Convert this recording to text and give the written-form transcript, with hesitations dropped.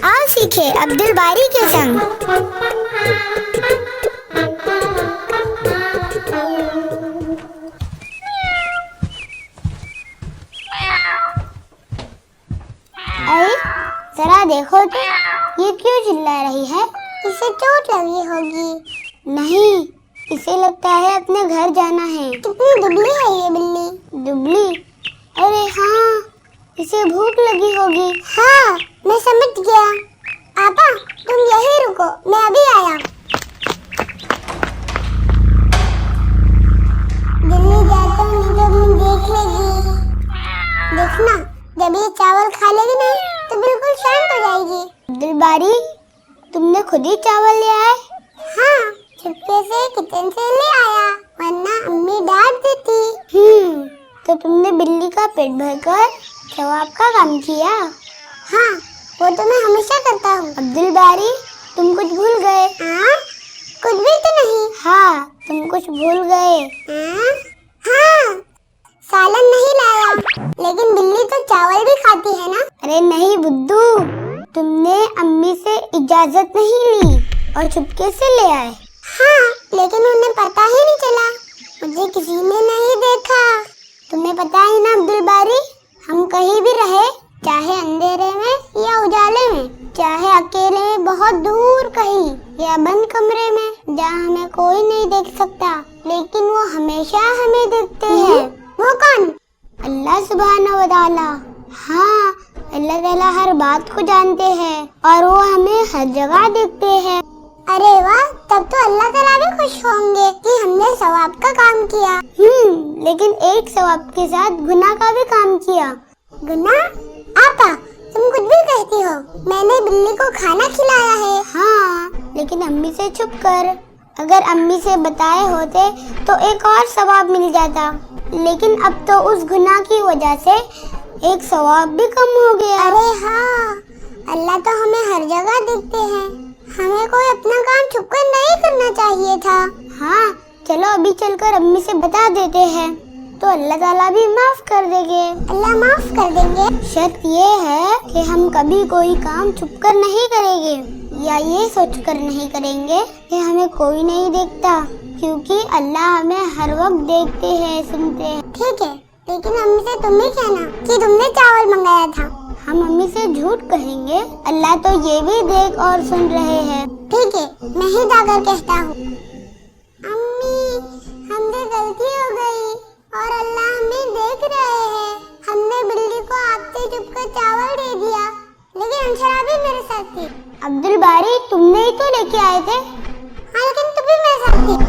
आओ सीखे अब्दुल बारी के संग। अरे जरा देखो तो, ये क्यों चिल्ला रही है? इसे चोट लगी होगी। नहीं, इसे लगता है अपने घर जाना है। कितनी दुबली है ये बिल्ली। दुबली? अरे हाँ, इसे भूख लगी होगी। हाँ, मैं समझ गया। आपा, तुम यहीं रुको, मैं अभी आया। दिल्ली जाता हूँ जब देख लेगी। देखना, जब ये चावल खा लेगी ना, तो बिल्कुल शांत हो जाएगी। अब्दुल बारी, तुमने खुद ही चावल ले आए? हाँ, चुपके से किचन से ले आया, वरना अम्मी डांट देती। तो तुमने बिल्ली का पेट भरकर सवाब का काम किया? हाँ, वो तो मैं हमेशा करता हूँ। अब्दुल बारी, तुम कुछ भूल गए। कुछ भी तो नहीं। हाँ, तुम कुछ भूल गए। हाँ, सालन नहीं लाया, लेकिन बिल्ली तो चावल भी खाती है ना। अरे नहीं बुद्धू, तुमने अम्मी से इजाजत नहीं ली और चुपके से ले आए। हाँ, लेकिन उन्हें पता ही नहीं चला, मुझे किसी ने नहीं देखा। तुम्हें पता है ना अब्दुल बारी, हम कहीं भी रहे, चाहे अंधेरे में या उजाले में, चाहे अकेले में बहुत दूर कहीं या बंद कमरे में, जहाँ हमें कोई नहीं देख सकता, लेकिन वो हमेशा हमें देखते हैं। वो कौन? अल्लाह सुब्हानहू व तआला। हाँ, अल्लाह ताला हर बात को जानते हैं और वो हमें हर जगह देखते हैं। अरे वाह, तब तो अल्लाह ताला भी खुश होंगे कि हमने सवाब का काम किया। लेकिन एक सवाब के साथ गुनाह का भी काम किया। गुनाह? आपा, तुम कुछ भी कहती हो। मैंने बिल्ली को खाना खिलाया है। हाँ, लेकिन अम्मी से छुप कर। अगर अम्मी से बताए होते तो एक और सवाब मिल जाता, लेकिन अब तो उस गुनाह की वजह से एक सवाब भी कम हो गया। अरे हाँ, अल्लाह तो हमें हर जगह देखते हैं, हमें कोई अपना काम छुपकर नहीं करना चाहिए था। हाँ, चलो अभी चलकर अम्मी से बता देते हैं, तो अल्लाह ताला भी माफ कर देंगे। अल्लाह माफ कर देंगे? शर्त ये है कि हम कभी कोई काम छुपकर नहीं करेंगे, या ये सोचकर नहीं करेंगे कि हमें कोई नहीं देखता, क्योंकि अल्लाह हमें हर वक्त देखते हैं, सुनते हैं। ठीक है, लेकिन अम्मी से तुम ही कहना कि तुमने चावल मंगाया था। हम अम्मी से झूठ कहेंगे, अल्लाह तो ये भी देख और सुन रहे हैं। ठीक है, मैं ही जाकर कहता हूँ। अम्मी, हमसे गलती हो गई और अल्लाह हमें देख रहे हैं। हमने बिल्ली को आपसे छुपकर चावल दे दिया, लेकिन अंशरा भी मेरे साथ थी। अब्दुल बारी, तुमने ही तो लेके आए थे। हाँ, लेकिन तुम भी मेरे साथ थी।